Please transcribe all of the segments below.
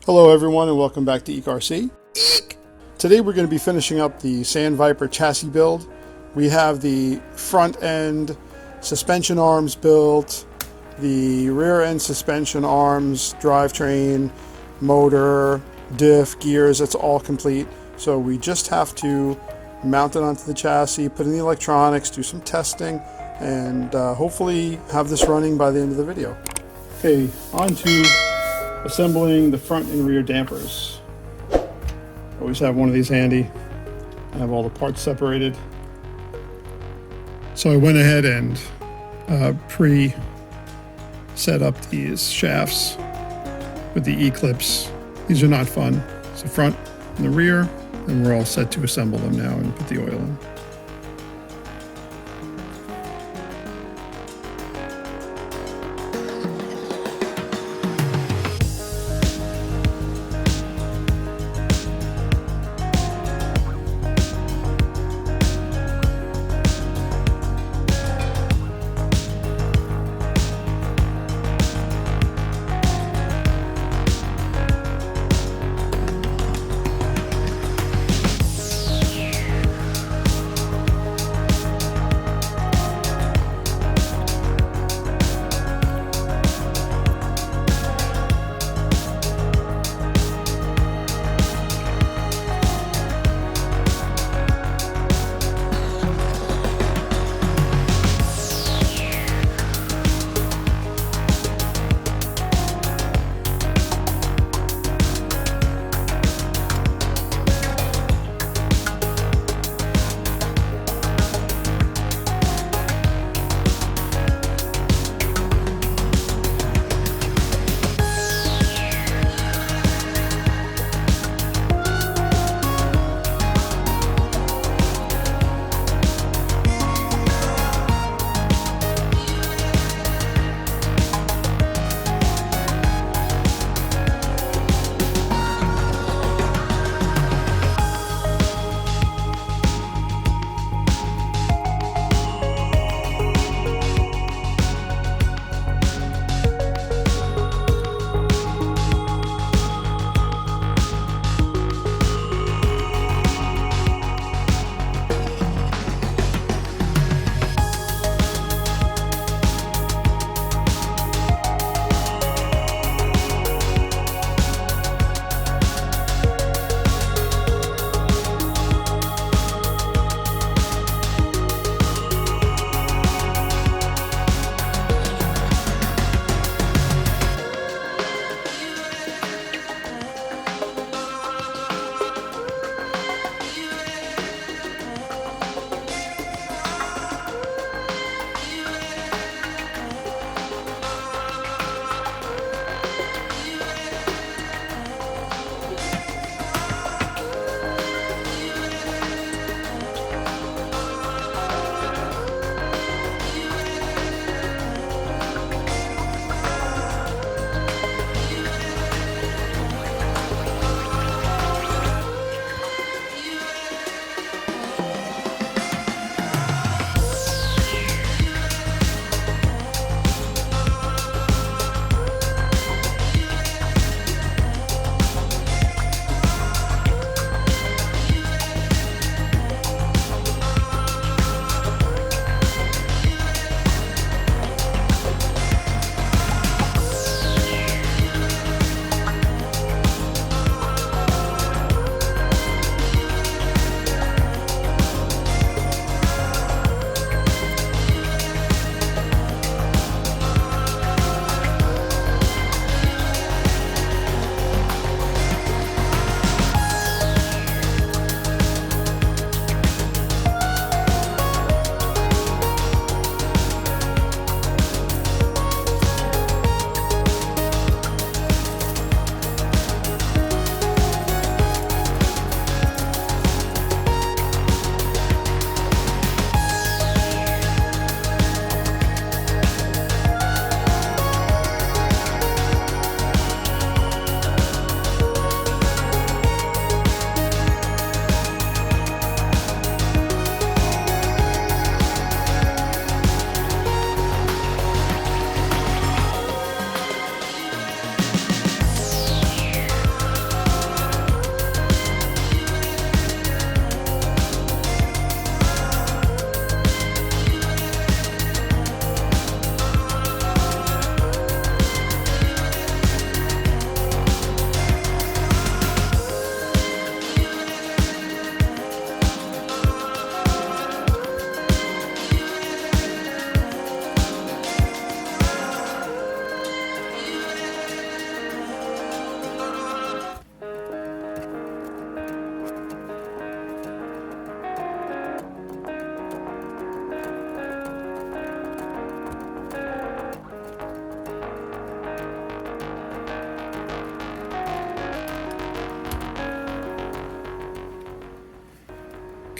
Hello everyone and welcome back to ECRC. Eek! Today we're going to be finishing up the Sand Viper chassis build. We have the front end suspension arms built, the rear end suspension arms, drivetrain, motor, diff, gears, that's all complete. So we just have to mount it onto the chassis, put in the electronics, do some testing, and hopefully have this running by the end of the video. Okay, on to assembling the front and rear dampers. Always have one of these handy. I have all the parts separated. So I went ahead and pre-set up these shafts with the E-clips. These are not fun. It's the front and the rear, and we're all set to assemble them now and put the oil in.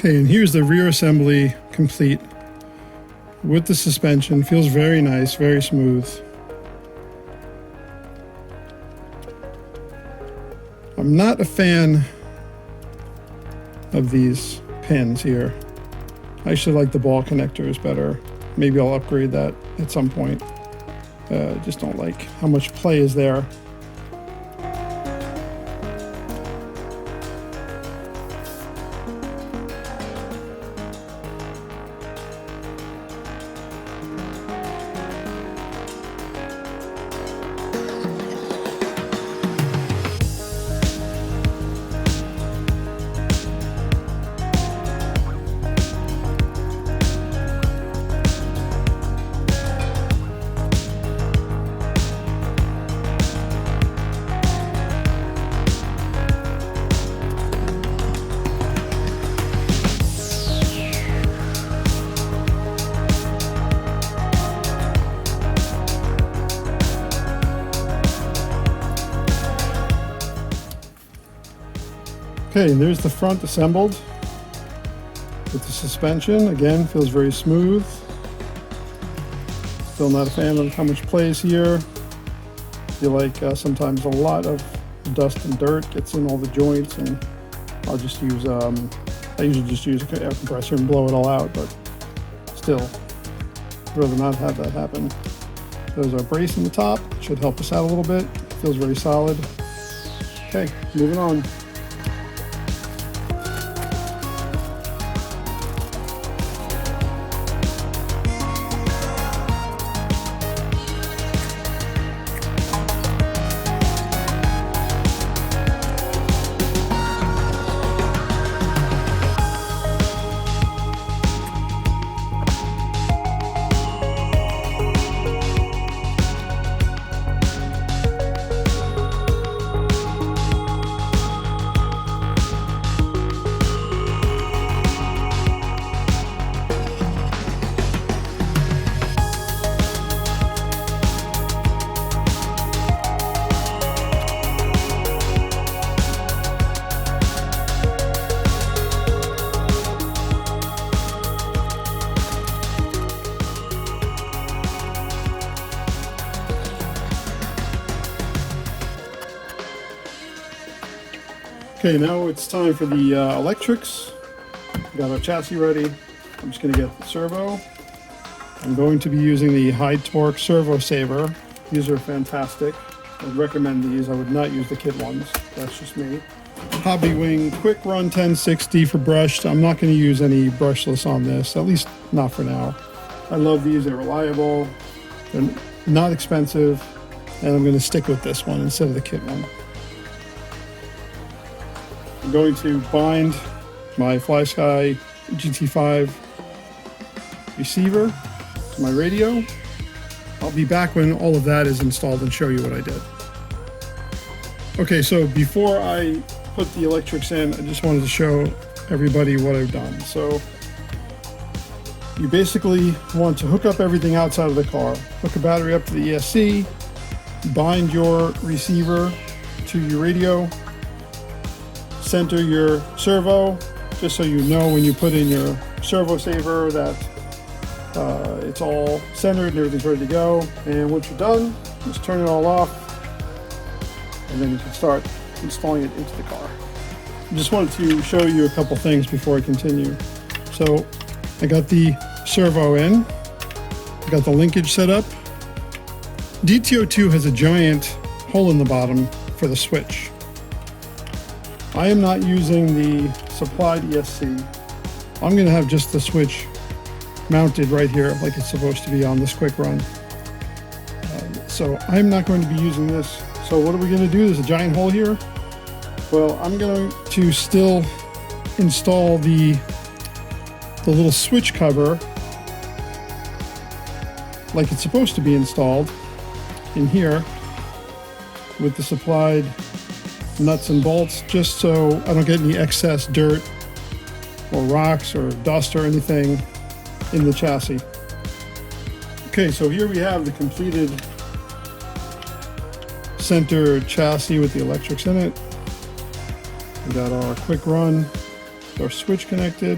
Okay, and here's the rear assembly complete with the suspension. Feels very nice, very smooth. I'm not a fan of these pins here. I actually like the ball connectors better. Maybe I'll upgrade that at some point. Just don't like how much play is there. Okay, and there's the front assembled with the suspension. Again, feels very smooth. Still not a fan of how much play is here. Feel like sometimes a lot of dust and dirt gets in all the joints, and I'll just use, I usually just use an air compressor and blow it all out, but still, I'd rather not have that happen. There's our brace in the top, should help us out a little bit. Feels very solid. Okay, moving on. Okay, now it's time for the electrics. We got our chassis ready. I'm just going to get the servo. I'm going to be using the high torque servo saver. These are fantastic. I would recommend these. I would not use the kit ones. That's just me. Hobby Wing Quick Run 1060 for brushed. I'm not going to use any brushless on this, at least not for now. I love these. They're reliable. They're not expensive. And I'm going to stick with this one instead of the kit one. I'm going to bind my FlySky GT5 receiver to my radio. I'll be back when all of that is installed and show you what I did. Okay, so before I put the electrics in, I just wanted to show everybody what I've done. So you basically want to hook up everything outside of the car. Hook a battery up to the ESC, bind your receiver to your radio, center your servo, just so you know when you put in your servo saver that it's all centered and everything's ready to go. And once you're done, just turn it all off, and then you can start installing it into the car. I just wanted to show you a couple things before I continue. So I got the servo in, I got the linkage set up. DT-02 has a giant hole in the bottom for the switch. I am not using the supplied ESC. I'm going to have just the switch mounted right here like it's supposed to be on this quick run. So I'm not going to be using this. So what are we going to do? There's a giant hole here. Well, I'm going to still install the little switch cover like it's supposed to be installed in here with the supplied nuts and bolts, just so I don't get any excess dirt or rocks or dust or anything in the chassis. Okay, so here we have the completed center chassis with the electrics in it. We got our quick run our switch connected.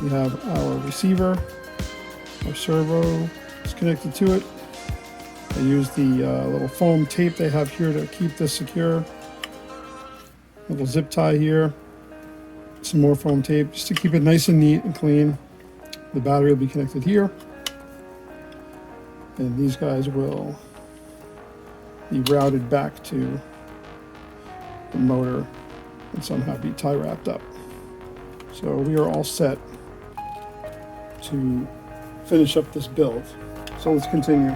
We have our receiver. Our servo is connected to it. I use the little foam tape they have here to keep this secure. Little zip tie here. Some more foam tape just to keep it nice and neat and clean. The battery will be connected here. And these guys will be routed back to the motor and somehow be tie wrapped up. So we are all set to finish up this build. So let's continue.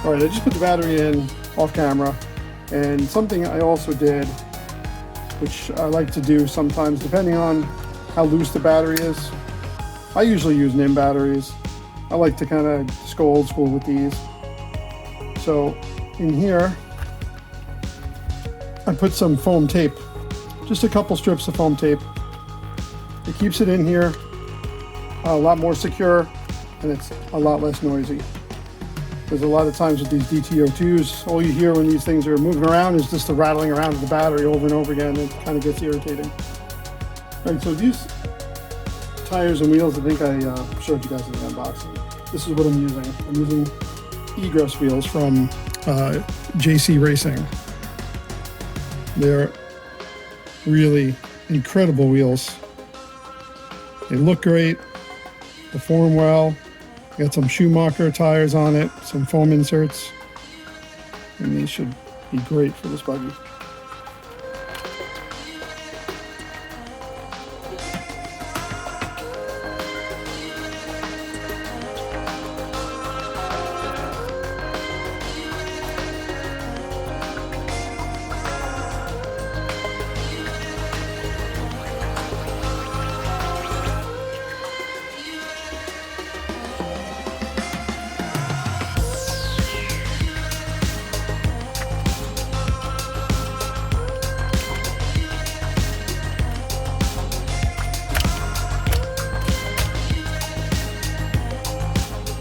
All right, I just put the battery in off camera, and something I also did, which I like to do sometimes depending on how loose the battery is. I usually use NIM batteries. I like to kind of just go old school with these. So in here, I put some foam tape, just a couple strips of foam tape. It keeps it in here a lot more secure, and it's a lot less noisy. There's a lot of times with these DT-02s, all you hear when these things are moving around is just the rattling around of the battery over and over again. It kind of gets irritating. All right, so these tires and wheels, I think I showed you guys in the unboxing. This is what I'm using. I'm using egress wheels from JCRacing. They're really incredible wheels. They look great, perform well. Got some Schumacher tires on it, some foam inserts, and these should be great for this buggy.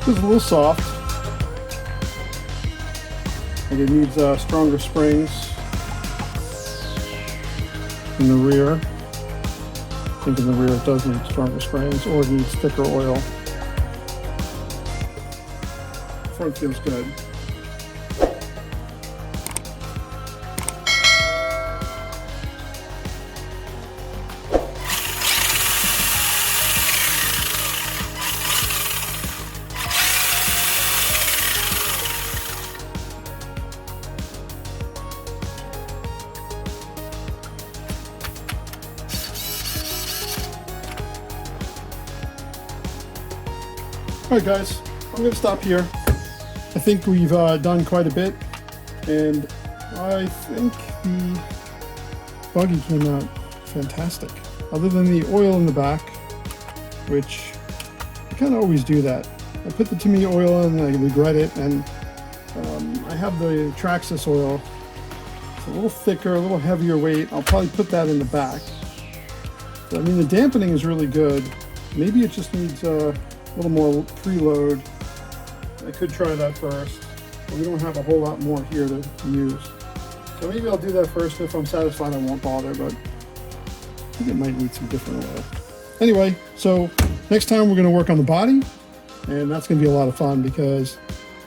It's a little soft, and it needs stronger springs in the rear. I think in the rear it does need stronger springs, or it needs thicker oil. Front feels good. Alright guys, I'm going to stop here. I think we've done quite a bit, and I think the buggy came out fantastic. other than the oil in the back, which I kind of always do that. I put the Tamiya oil in and I regret it, and I have the Traxxas oil. It's a little thicker, a little heavier weight. I'll probably put that in the back. So, I mean, the dampening is really good. Maybe it just needs a little more preload. I could try that first. We don't have a whole lot more here to use. So maybe I'll do that first. If I'm satisfied, I won't bother, but I think it might need some different oil. Anyway, so next time we're going to work on the body, and that's going to be a lot of fun because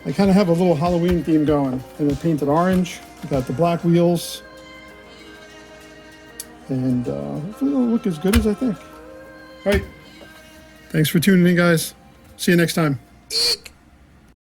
I kind of have a little Halloween theme going. And I painted orange, got the black wheels, and hopefully it'll look as good as I think. All right, thanks for tuning in, guys. See you next time. Eek!